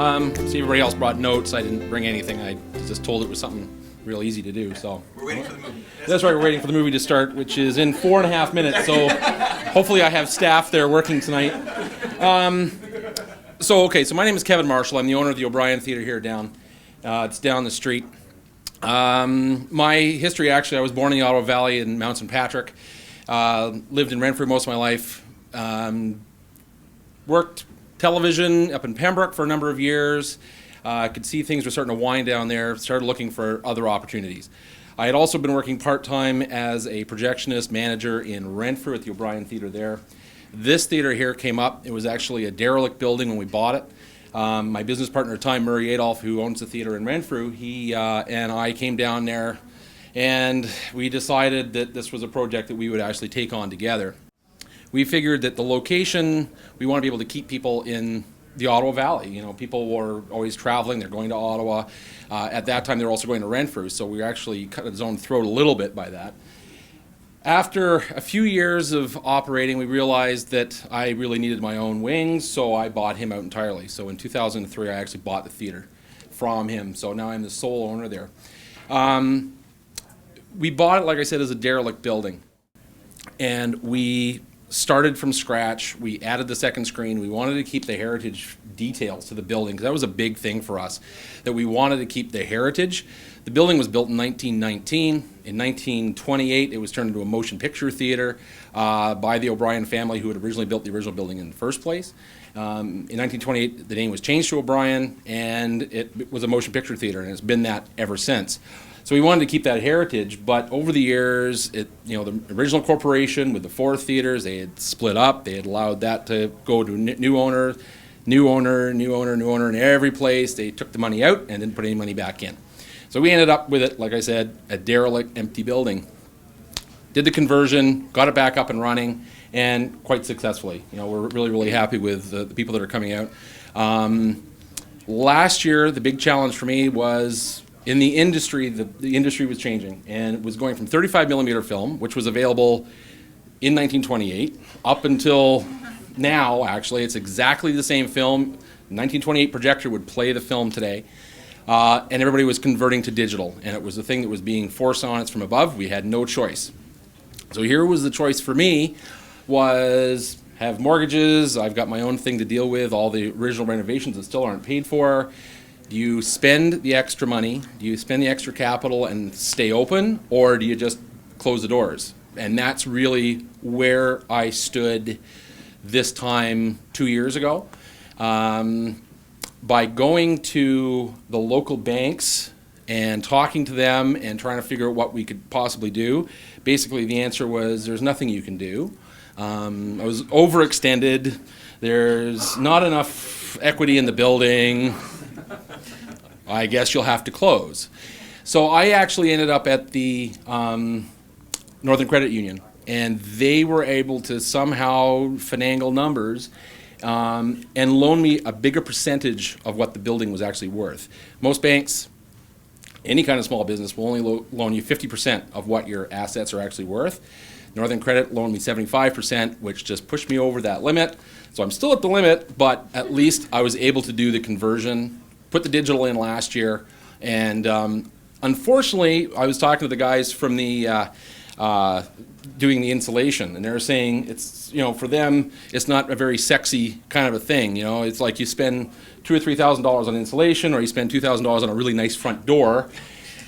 See, everybody else brought notes. I didn't bring anything. I just told it was something real easy to do. So we're waiting for the movie. That's right. We're waiting for the movie to start, which is in 4.5 minutes. So hopefully I have staff there working tonight. So my name is Kevin Marshall. I'm the owner of the O'Brien Theatre here down. It's down the street. My history, actually, I was born in the Ottawa Valley in Mount St. Patrick. Lived in Renfrew most of my life. Worked television up in Pembroke for a number of years. Could see things were starting to wind down there. Started looking for other opportunities. I had also been working part-time as a projectionist manager in Renfrew at the O'Brien Theatre there. This theatre here came up. It was actually a derelict building when we bought it. My business partner at the time, Murray Adolph, who owns the theatre in Renfrew, he and I came down there and we decided that this was a project that we would actually take on together. We figured that the location, we want to be able to keep people in the Ottawa Valley. You know, people were always traveling, they're going to Ottawa. At that time, they were also going to Renfrew, so we actually cut his own throat a little bit by that. After a few years of operating, we realized that I really needed my own wings, so I bought him out entirely. So in 2003, I actually bought the theatre from him, so now I'm the sole owner there. We bought it, like I said, as a derelict building, and we started from scratch. We added the second screen. We wanted to keep the heritage details to the building, because that was a big thing for us, that we wanted to keep the heritage. The building was built in 1919. In 1928, it was turned into a motion picture theater by the O'Brien family, who had originally built the original building in the first place. In 1928, the name was changed to O'Brien, and it was a motion picture theater, and it's been that ever since. So we wanted to keep that heritage, but over the years, the original corporation with the 4 theaters, they had split up. They had allowed that to go to new owner, in every place. They took the money out and didn't put any money back in. So we ended up with it, like I said, a derelict, empty building. Did the conversion, got it back up and running, and quite successfully. You know, we're really, really happy with the people that are coming out. Last year, the big challenge for me was in the industry. The industry was changing, and it was going from 35 millimeter film, which was available in 1928, up until now. Actually, it's exactly the same film. 1928 projector would play the film today. And everybody was converting to digital, and it was the thing that was being forced on us from above. We had no choice. So here was the choice for me, was have mortgages, I've got my own thing to deal with, all the original renovations that still aren't paid for. Do you spend the extra money, do you spend the extra capital and stay open, or do you just close the doors? And that's really where I stood this time 2 years ago. By going to the local banks and talking to them and trying to figure out what we could possibly do, basically the answer was there's nothing you can do. I was overextended. There's not enough equity in the building. I guess you'll have to close. So I actually ended up at the Northern Credit Union, and they were able to somehow finagle numbers and loan me a bigger percentage of what the building was actually worth. Most banks, any kind of small business, will only loan you 50% of what your assets are actually worth. Northern Credit loaned me 75%, which just pushed me over that limit. So I'm still at the limit, but at least I was able to do the conversion, put the digital in last year, and unfortunately, I was talking to the guys from the doing the insulation, and they're saying it's, for them, it's not a very sexy kind of a thing. It's like you spend $2,000 or $3,000 on insulation, or you spend $2,000 on a really nice front door.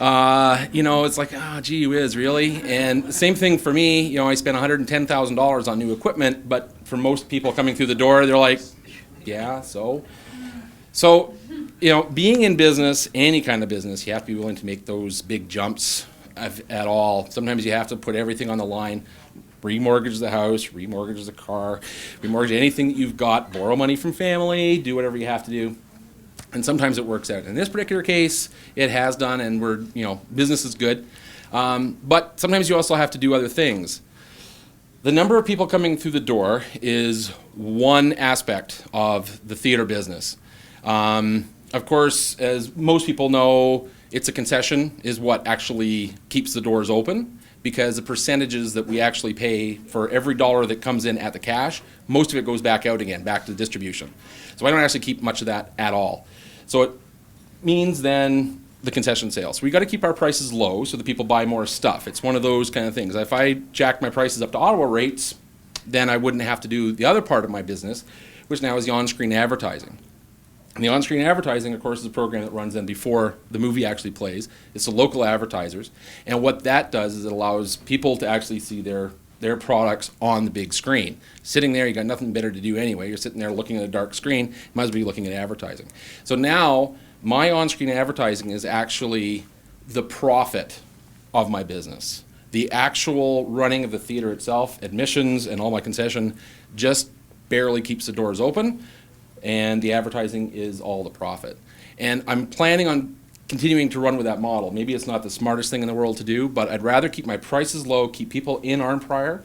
It's like, gee whiz, really? And the same thing for me. I spent $110,000 on new equipment, but for most people coming through the door, they're like, yeah, so. So, being in business, any kind of business, you have to be willing to make those big jumps at all. Sometimes you have to put everything on the line, remortgage the house, remortgage the car, remortgage anything that you've got, borrow money from family, do whatever you have to do. And sometimes it works out. In this particular case, it has done, and business is good. But sometimes you also have to do other things. The number of people coming through the door is one aspect of the theater business. Of course, as most people know, it's a concession is what actually keeps the doors open, because the percentages that we actually pay for every dollar that comes in at the cash, most of it goes back out again, back to the distribution. So I don't actually keep much of that at all. So it means then the concession sales. We got to keep our prices low so that people buy more stuff. It's one of those kind of things. If I jack my prices up to Ottawa rates, then I wouldn't have to do the other part of my business, which now is the on-screen advertising. And the on-screen advertising, of course, is a program that runs then before the movie actually plays. It's the local advertisers. And what that does is it allows people to actually see their products on the big screen. Sitting there, you got nothing better to do anyway. You're sitting there looking at a dark screen. You might as well be looking at advertising. So now, my on-screen advertising is actually the profit of my business. The actual running of the theater itself, admissions and all my concession, just barely keeps the doors open, and the advertising is all the profit. And I'm planning on continuing to run with that model. Maybe it's not the smartest thing in the world to do, but I'd rather keep my prices low, keep people in Arnprior.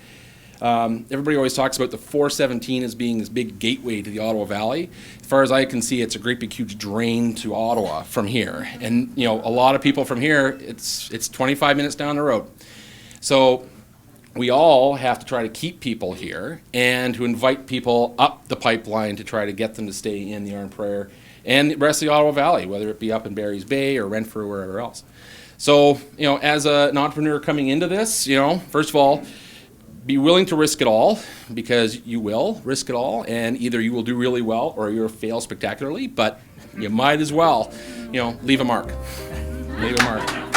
Everybody always talks about the 417 as being this big gateway to the Ottawa Valley. As far as I can see, it's a great big huge drain to Ottawa from here. And a lot of people from here, it's 25 minutes down the road. So we all have to try to keep people here and to invite people up the pipeline to try to get them to stay in the Arnprior and the rest of the Ottawa Valley, whether it be up in Barry's Bay or Renfrew or wherever else. So, as an entrepreneur coming into this, first of all, be willing to risk it all, because you will risk it all, and either you will do really well or you'll fail spectacularly, but you might as well, leave a mark. Leave a mark.